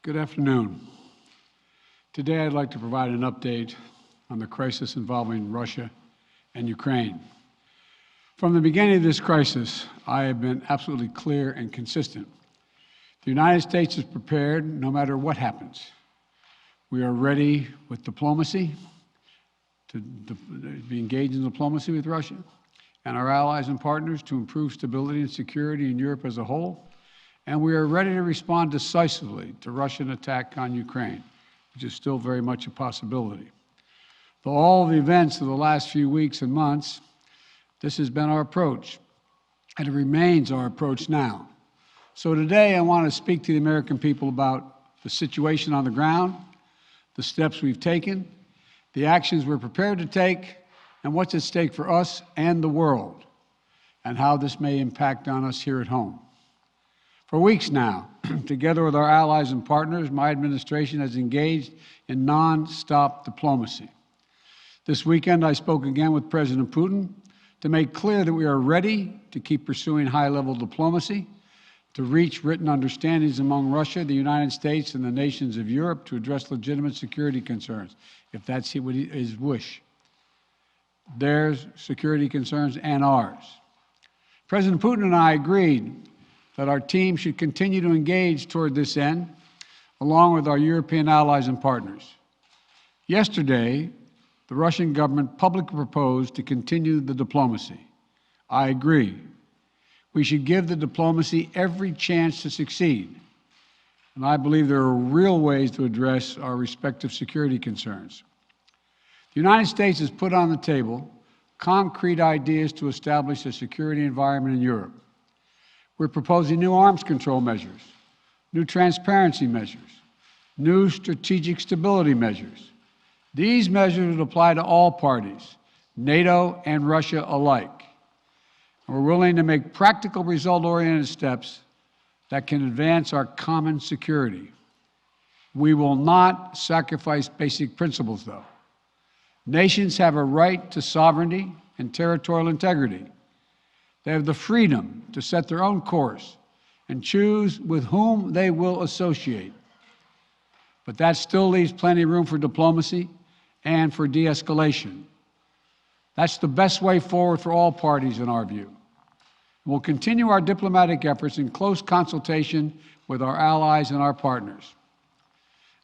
Good afternoon. Today I'd like to provide an update on the crisis involving Russia and Ukraine. From the beginning of this crisis, I have been absolutely clear and consistent. The United States is prepared no matter what happens. We are ready with diplomacy, to be engaged in diplomacy with Russia and our allies and partners to improve stability and security in Europe as a whole. And we are ready to respond decisively to Russian attack on Ukraine, which is still very much a possibility. For all the events of the last few weeks and months, this has been our approach, and it remains our approach now. So today I want to speak to the American people about the situation on the ground, the steps we've taken, the actions we're prepared to take, and what's at stake for us and the world, and how this may impact on us here at home. For weeks now, together with our allies and partners, my administration has engaged in non-stop diplomacy. This weekend, I spoke again with President Putin to make clear that we are ready to keep pursuing high-level diplomacy, to reach written understandings among Russia, the United States, and the nations of Europe to address legitimate security concerns, if that's his wish. Their security concerns and ours. President Putin and I agreed that our team should continue to engage toward this end, along with our European allies and partners. Yesterday, the Russian government publicly proposed to continue the diplomacy. I agree. We should give the diplomacy every chance to succeed. And I believe there are real ways to address our respective security concerns. The United States has put on the table concrete ideas to establish a security environment in Europe. We're proposing new arms control measures, new transparency measures, new strategic stability measures. These measures would apply to all parties, NATO and Russia alike. And we're willing to make practical, result-oriented steps that can advance our common security. We will not sacrifice basic principles, though. Nations have a right to sovereignty and territorial integrity. They have the freedom to set their own course and choose with whom they will associate. But that still leaves plenty of room for diplomacy and for de-escalation. That's the best way forward for all parties, in our view. We'll continue our diplomatic efforts in close consultation with our allies and our partners.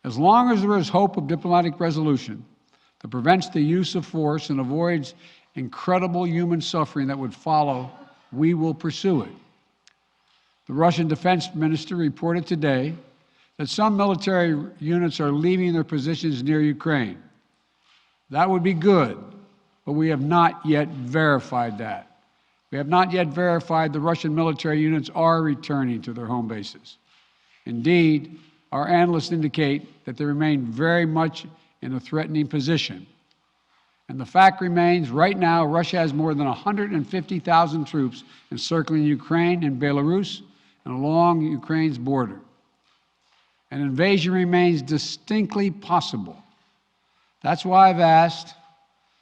As long as there is hope of diplomatic resolution that prevents the use of force and avoids incredible human suffering that would follow, we will pursue it. The Russian defense minister reported today that some military units are leaving their positions near Ukraine. That would be good, but we have not yet verified that. We have not yet verified the Russian military units are returning to their home bases. Indeed, our analysts indicate that they remain very much in a threatening position. And the fact remains, right now, Russia has more than 150,000 troops encircling Ukraine and Belarus and along Ukraine's border. An invasion remains distinctly possible. That's why I've asked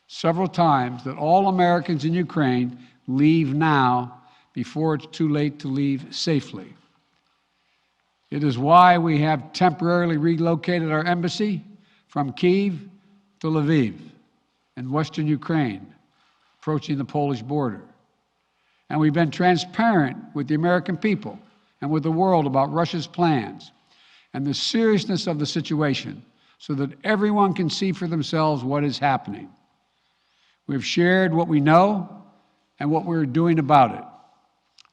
several times that all Americans in Ukraine leave now before it's too late to leave safely. It is why we have temporarily relocated our embassy from Kyiv to Lviv in western Ukraine, approaching the Polish border. And we've been transparent with the American people and with the world about Russia's plans and the seriousness of the situation so that everyone can see for themselves what is happening. We've shared what we know and what we're doing about it.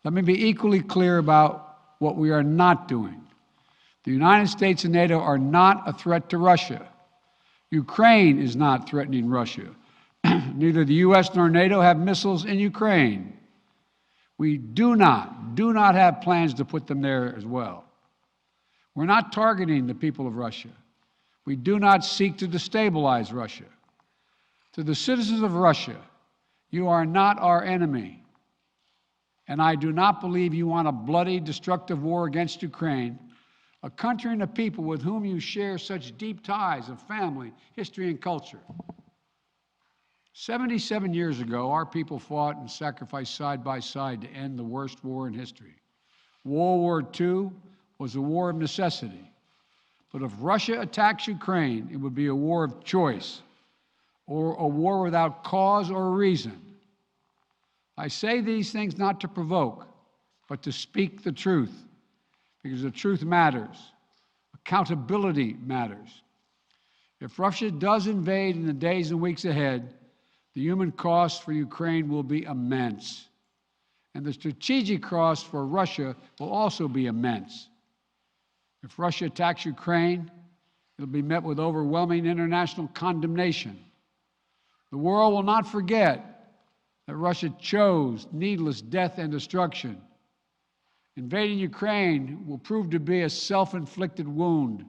Let me be equally clear about what we are not doing. The United States and NATO are not a threat to Russia. Ukraine is not threatening Russia. Neither the U.S. nor NATO have missiles in Ukraine. We do not have plans to put them there as well. We're not targeting the people of Russia. We do not seek to destabilize Russia. To the citizens of Russia, you are not our enemy. And I do not believe you want a bloody, destructive war against Ukraine, a country and a people with whom you share such deep ties of family, history, and culture. 77 years ago, our people fought and sacrificed side by side to end the worst war in history. World War II was a war of necessity. But if Russia attacks Ukraine, it would be a war of choice, or a war without cause or reason. I say these things not to provoke, but to speak the truth, because the truth matters. Accountability matters. If Russia does invade in the days and weeks ahead, the human cost for Ukraine will be immense. And the strategic cost for Russia will also be immense. If Russia attacks Ukraine, it'll be met with overwhelming international condemnation. The world will not forget that Russia chose needless death and destruction. Invading Ukraine will prove to be a self-inflicted wound.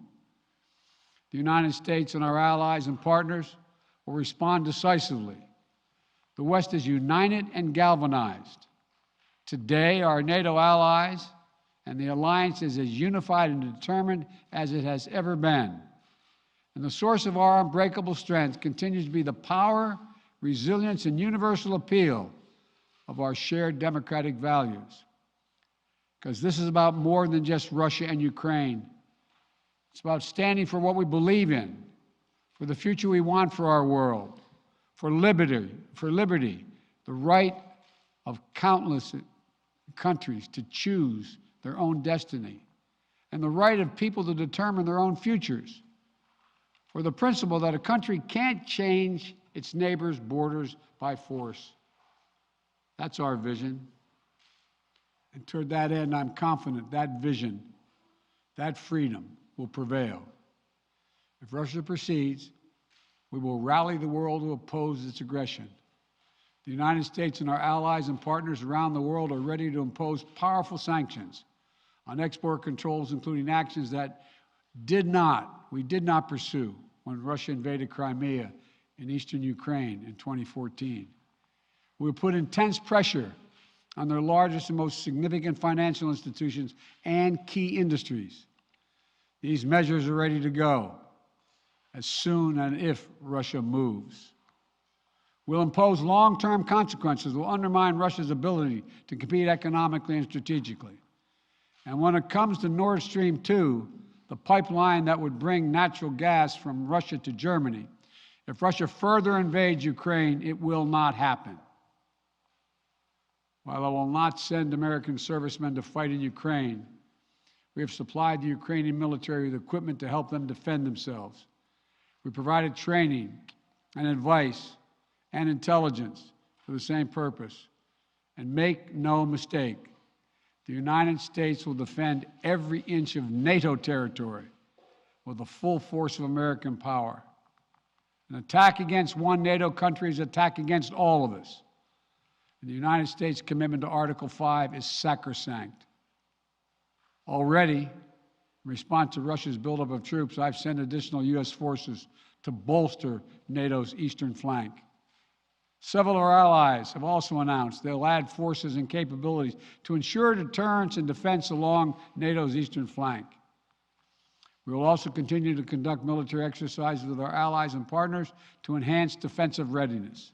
The United States and our allies and partners will respond decisively. The West is united and galvanized. Today, our NATO allies and the alliance is as unified and determined as it has ever been. And the source of our unbreakable strength continues to be the power, resilience, and universal appeal of our shared democratic values. Because this is about more than just Russia and Ukraine. It's about standing for what we believe in, for the future we want for our world, for liberty, the right of countless countries to choose their own destiny, and the right of people to determine their own futures, for the principle that a country can't change its neighbors' borders by force. That's our vision. And toward that end, I'm confident that vision, that freedom will prevail. If Russia proceeds, we will rally the world to oppose its aggression. The United States and our allies and partners around the world are ready to impose powerful sanctions on export controls, including actions that we did not pursue when Russia invaded Crimea in eastern Ukraine in 2014. We will put intense pressure on their largest and most significant financial institutions and key industries. These measures are ready to go as soon and if Russia moves. We'll impose long-term consequences that will undermine Russia's ability to compete economically and strategically. And when it comes to Nord Stream 2, the pipeline that would bring natural gas from Russia to Germany, if Russia further invades Ukraine, it will not happen. While I will not send American servicemen to fight in Ukraine, we have supplied the Ukrainian military with equipment to help them defend themselves. We provided training and advice and intelligence for the same purpose. And make no mistake, the United States will defend every inch of NATO territory with the full force of American power. An attack against one NATO country is an attack against all of us. And the United States' commitment to Article 5 is sacrosanct. Already, in response to Russia's buildup of troops, I've sent additional U.S. forces to bolster NATO's eastern flank. Several of our allies have also announced they'll add forces and capabilities to ensure deterrence and defense along NATO's eastern flank. We will also continue to conduct military exercises with our allies and partners to enhance defensive readiness.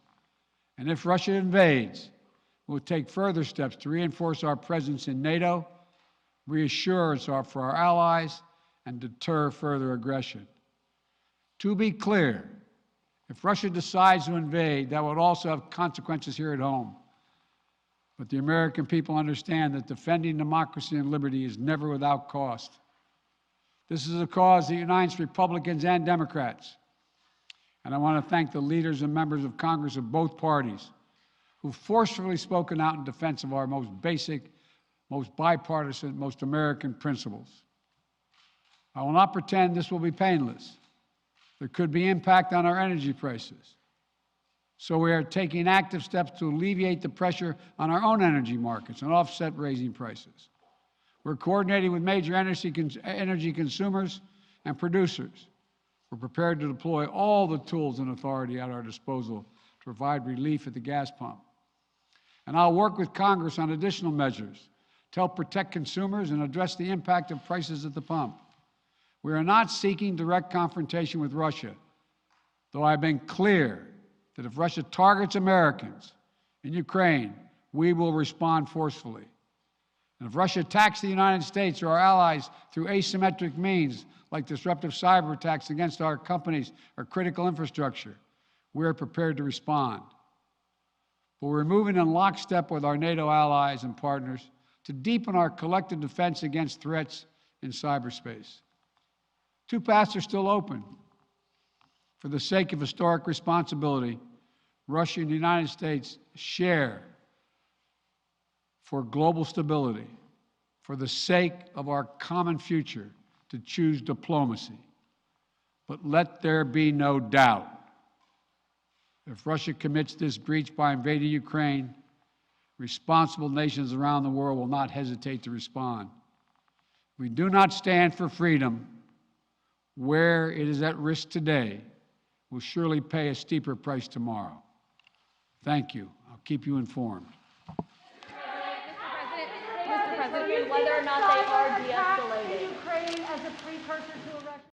And if Russia invades, we'll take further steps to reinforce our presence in NATO, reassure us for our allies, and deter further aggression. To be clear, if Russia decides to invade, that would also have consequences here at home. But the American people understand that defending democracy and liberty is never without cost. This is a cause that unites Republicans and Democrats. And I want to thank the leaders and members of Congress of both parties who've forcefully spoken out in defense of our most basic, most bipartisan, most American principles. I will not pretend this will be painless. There could be impact on our energy prices. So we are taking active steps to alleviate the pressure on our own energy markets and offset raising prices. We're coordinating with major energy consumers and producers. We're prepared to deploy all the tools and authority at our disposal to provide relief at the gas pump. And I'll work with Congress on additional measures to help protect consumers and address the impact of prices at the pump. We are not seeking direct confrontation with Russia, though I've been clear that if Russia targets Americans in Ukraine, we will respond forcefully. And if Russia attacks the United States or our allies through asymmetric means, like disruptive cyber attacks against our companies or critical infrastructure, we are prepared to respond. But we're moving in lockstep with our NATO allies and partners to deepen our collective defense against threats in cyberspace. Two paths are still open. For the sake of historic responsibility, Russia and the United States share for global stability, for the sake of our common future, to choose diplomacy. But let there be no doubt, if Russia commits this breach by invading Ukraine, responsible nations around the world will not hesitate to respond. We do not stand for freedom where it is at risk today. We'll surely pay a steeper price tomorrow. Thank you. I'll keep you informed. Mr. President, whether or not they are de-escalating. Ukraine as a precursor to a Russian